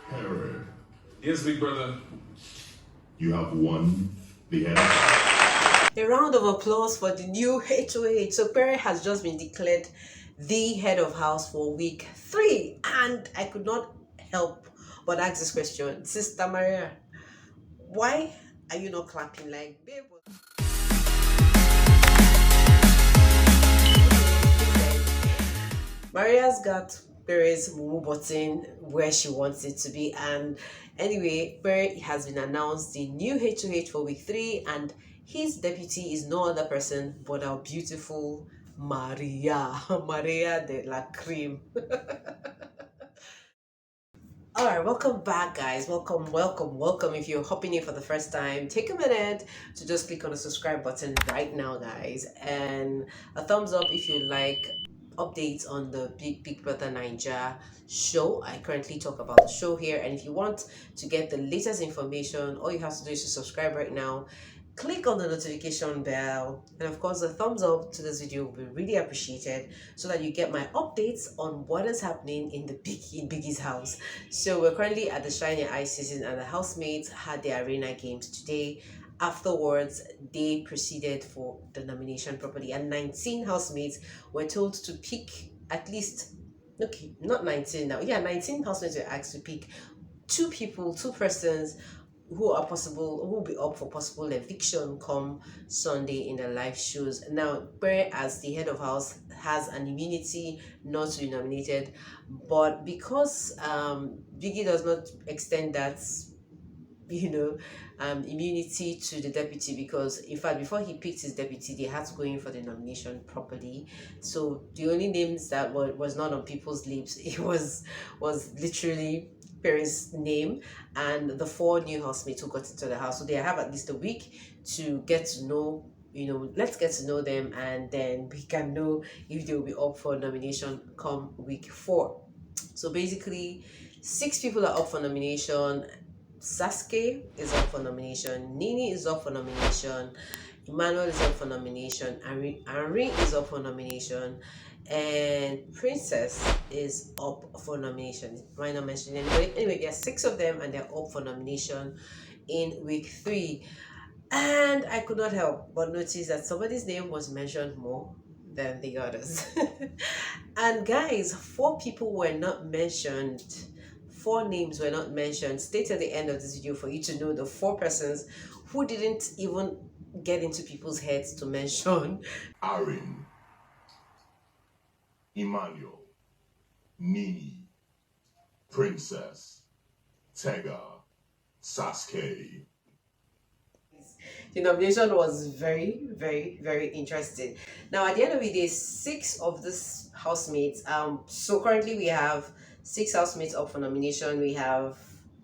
Pere, Yes, Big Brother. you have won the head. A round of applause for the new HOH. So Pere has just been declared the head of house for week 3, and I could not help but ask this question, Sister Maria, why are you not clapping like babe? Maria's got Pere's Mumu button where she wants it to be, and anyway, Pere has been announced the new HOH for week 3, and his deputy is no other person but our beautiful Maria. Maria de la Cream. Alright, welcome back, guys. Welcome. If you're hopping in for the first time, take a minute to just click on the subscribe button right now, guys, and a thumbs up if you like updates on the Big Brother Naija show. I currently talk about the show here, and if you want to get the latest information, all you have to do is to subscribe right now. Click on the notification bell, and of course the thumbs up to this video will be really appreciated, so that you get my updates on what is happening in Biggie's house. So we're currently at the Shine Your Eye season, and the housemates had their arena games today. Afterwards, they proceeded for the nomination properly, and 19 housemates were told to pick at least, okay, not 19 now, yeah, 19 housemates were asked to pick two persons who will be up for possible eviction come Sunday in the live shows. Now, Pere, as the head of house, has an immunity not to be nominated, but because Biggie does not extend that immunity to the deputy, because in fact before he picked his deputy they had to go in for the nomination properly. So the only names that was not on people's lips, it was literally Pere's name and the 4 new housemates who got into the house. So they have at least a week to get to know, let's get to know them, and then we can know if they will be up for nomination come week 4. So basically 6 people are up for nomination. Sasuke is up for nomination, Nini is up for nomination, Emmanuel is up for nomination, ARIN is up for nomination, and Princess is up for nomination. Why not mention anybody? Anyway, there are 6 of them, and they're up for nomination in week 3. And I could not help but notice that somebody's name was mentioned more than the others. And guys, 4 people were not mentioned. 4 names were not mentioned. Stay till the end of this video for you to know the 4 persons who didn't even get into people's heads to mention. ARIN, Emmanuel, Nini, Princess, Tega, Sasuke. The nomination was very, very, very interesting. Now, at the end of the day, 6 of these housemates, so currently we have 6 housemates up for nomination. We have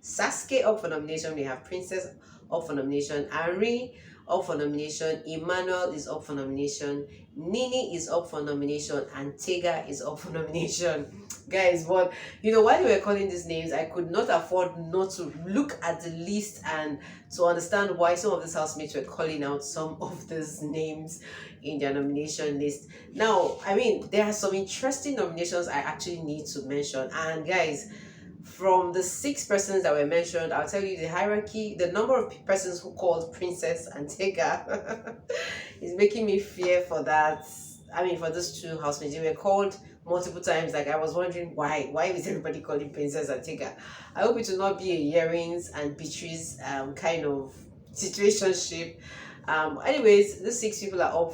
Sasuke up for nomination, we have Princess up for nomination, ARIN up for nomination, Emmanuel is up for nomination, Nini is up for nomination, and Tega is up for nomination. Guys, but while they were calling these names, I could not afford not to look at the list and to understand why some of these housemates were calling out some of these names in their nomination list. Now, I mean, there are some interesting nominations I actually need to mention, and guys, from the 6 persons that were mentioned, I'll tell you the hierarchy, the number of persons who called Princess and Tega is making me fear for that. I mean, for those 2 housemates, they were called multiple times. Like, I was wondering why is everybody calling Princess and Tega? I hope it will not be a Earrings and Beatrice kind of situationship. Anyways, the 6 people are up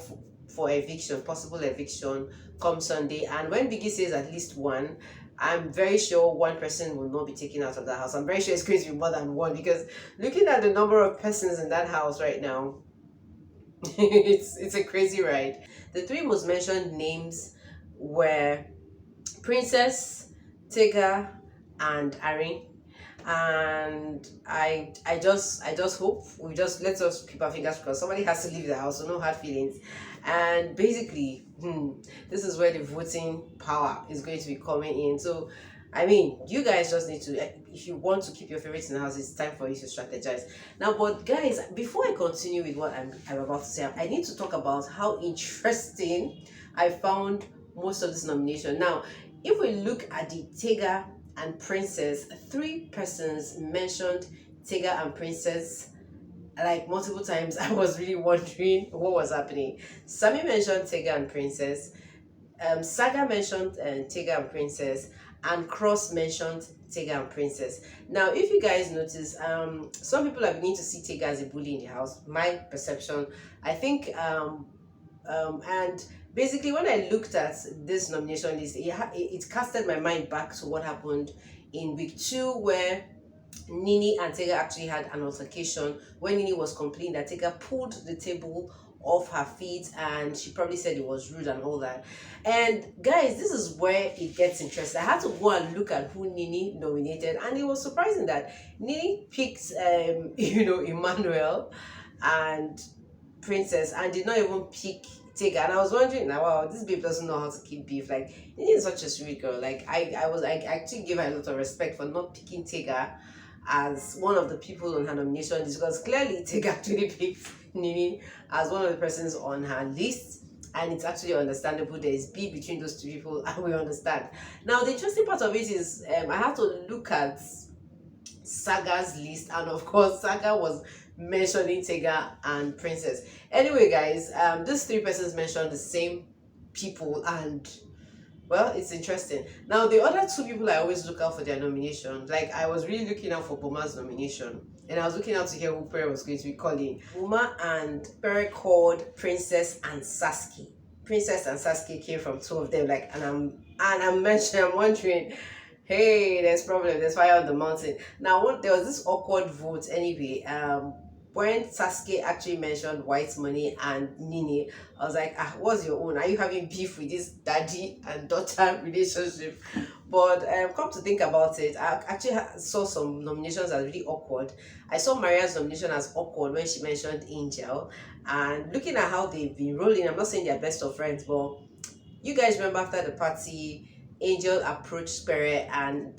for eviction, possible eviction come Sunday, and when Biggie says at least 1, I'm very sure 1 person will not be taken out of the house. I'm very sure it's going to be more than 1, because looking at the number of persons in that house right now, it's a crazy ride. The 3 most mentioned names were Princess, Tega, and ARIN. And I just hope let us keep our fingers crossed. Somebody has to leave the house, so no hard feelings. And basically, this is where the voting power is going to be coming in. So I mean, you guys just need to, if you want to keep your favorites in the house, it's time for you to strategize. Now, but guys, before I continue with what I'm about to say, I need to talk about how interesting I found most of this nomination. Now, if we look at the Tega and Princess. Three persons mentioned Tega and Princess like multiple times. I was really wondering what was happening. Sammie mentioned Tega and Princess. Saga mentioned Tega and Princess, and Cross mentioned Tega and Princess. Now, if you guys notice, some people are beginning to see Tega as a bully in the house. My perception, I think, and basically when I looked at this nomination list, it casted my mind back to what happened in week 2, where Nini and Tega actually had an altercation when Nini was complaining that Tega pulled the table off her feet and she probably said it was rude and all that. And guys, this is where it gets interesting. I had to go and look at who Nini nominated, and it was surprising that Nini picked Emmanuel and Princess and did not even pick Tega. And I was wondering, now, wow, this babe doesn't know how to keep beef. Like, Nini is such a sweet girl. Like, I actually give her a lot of respect for not picking Tega as one of the people on her nomination list, because clearly Tega actually picked Nini as one of the persons on her list, and it's actually understandable. There is beef between those two people, and we understand. Now, the interesting part of it is I have to look at Saga's list, and of course Saga was mentioning Tega and Princess. Anyway, guys, these three persons mentioned the same people, and well, it's interesting. Now, the other two people I always look out for their nomination, like I was really looking out for BOMA's nomination, and I was looking out to hear who Pere was going to be calling. BOMA and Pere called Princess and Saskia. Princess and Saskia came from two of them, like, and I'm wondering, hey, there's problem, there's fire on the mountain. Now, there was this awkward vote anyway. When Saskia actually mentioned white money and Nini, I was like, what's your own? Are you having beef with this daddy and daughter relationship? But come to think about it, I actually saw some nominations as really awkward. I saw Maria's nomination as awkward when she mentioned Angel. And looking at how they've been rolling, I'm not saying they're best of friends, but you guys remember after the party, Angel approached Pere and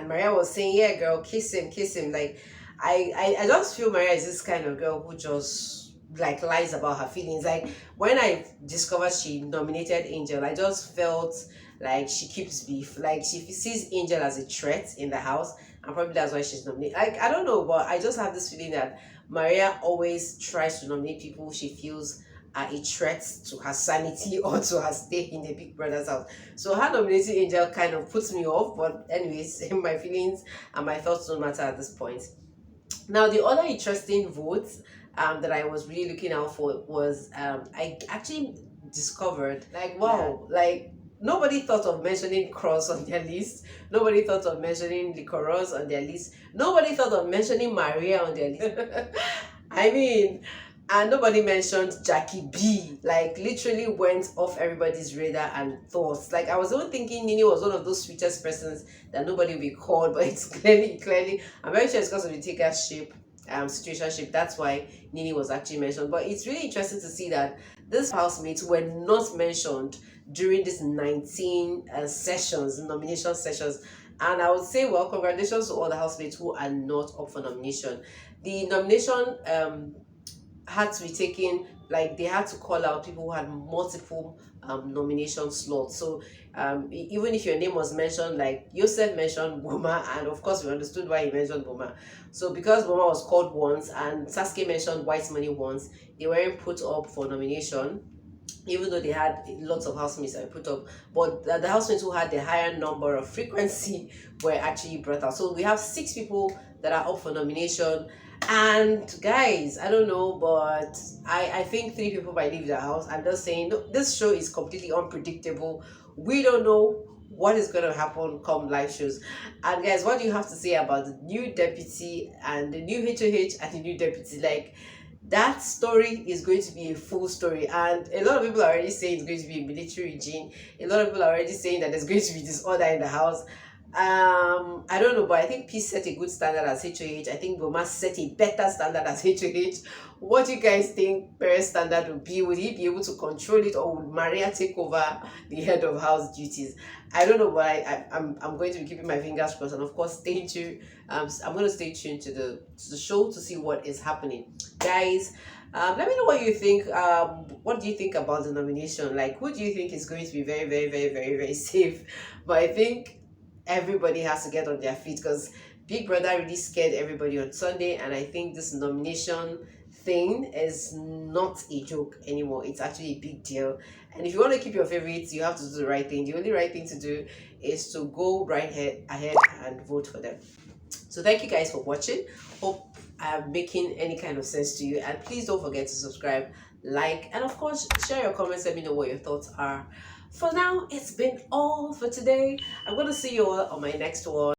Maria was saying, yeah, girl, kiss him. Like, I just feel Maria is this kind of girl who just like lies about her feelings. Like, when I discovered she nominated Angel, I just felt like she keeps beef. Like, she sees Angel as a threat in the house, and probably that's why she's nominated. Like, I don't know, but I just have this feeling that Maria always tries to nominate people she feels are a threat to her sanity or to her stay in the Big Brother's house. So her nominating Angel kind of puts me off, but anyways, my feelings and my thoughts don't matter at this point. Now, the other interesting vote that I was really looking out for was I actually discovered, like, wow, like nobody thought of mentioning Cross on their list. Nobody thought of mentioning LIQUOROSE on their list. Nobody thought of mentioning Maria on their list. I mean, and nobody mentioned Jackie B. Like, literally went off everybody's radar and thoughts. Like, I was even thinking Nini was one of those sweetest persons that nobody will call, but it's clearly, I'm very sure it's because of the situationship. That's why Nini was actually mentioned. But it's really interesting to see that these housemates were not mentioned during these 19 nomination sessions. And I would say, well, congratulations to all the housemates who are not up for nomination. The nomination had to be taken, like they had to call out people who had multiple nomination slots. So even if your name was mentioned, like YOUSEF mentioned BOMA, and of course we understood why he mentioned BOMA. So because BOMA was called once and Saskia mentioned white money once, they weren't put up for nomination, even though they had lots of housemates that were put up. But the housemates who had the higher number of frequency were actually brought out. So we have 6 people that are up for nomination. And guys, I don't know, but I think 3 people might leave the house. I'm just saying, no, this show is completely unpredictable. We don't know what is going to happen come live shows. And guys, what do you have to say about the new deputy and the new HOH and the new deputy? Like, that story is going to be a full story, and a lot of people are already saying it's going to be a military regime. A lot of people are already saying that there's going to be disorder in the house. I don't know, but I think Peace set a good standard as HOH. I think BOMA set a better standard as HOH. What do you guys think Pere's standard would be? Would he be able to control it, or would Maria take over the head of house duties? I don't know, but I'm going to be keeping my fingers crossed, and of course stay tuned. I'm going to stay tuned to the show to see what is happening, guys. Let me know what you think. What do you think about the nomination? Like, who do you think is going to be very, very, very, very, very safe? But I think everybody has to get on their feet, because Big Brother really scared everybody on Sunday, and I think this nomination thing is not a joke anymore. It's actually a big deal. And if you want to keep your favorites, you have to do the right thing. The only right thing to do is to go right ahead and vote for them. So thank you guys for watching. Hope I'm making any kind of sense to you, and please don't forget to subscribe, like, and of course share your comments. Let me know what your thoughts are. For now, it's been all for today. I'm going to see you all on my next one.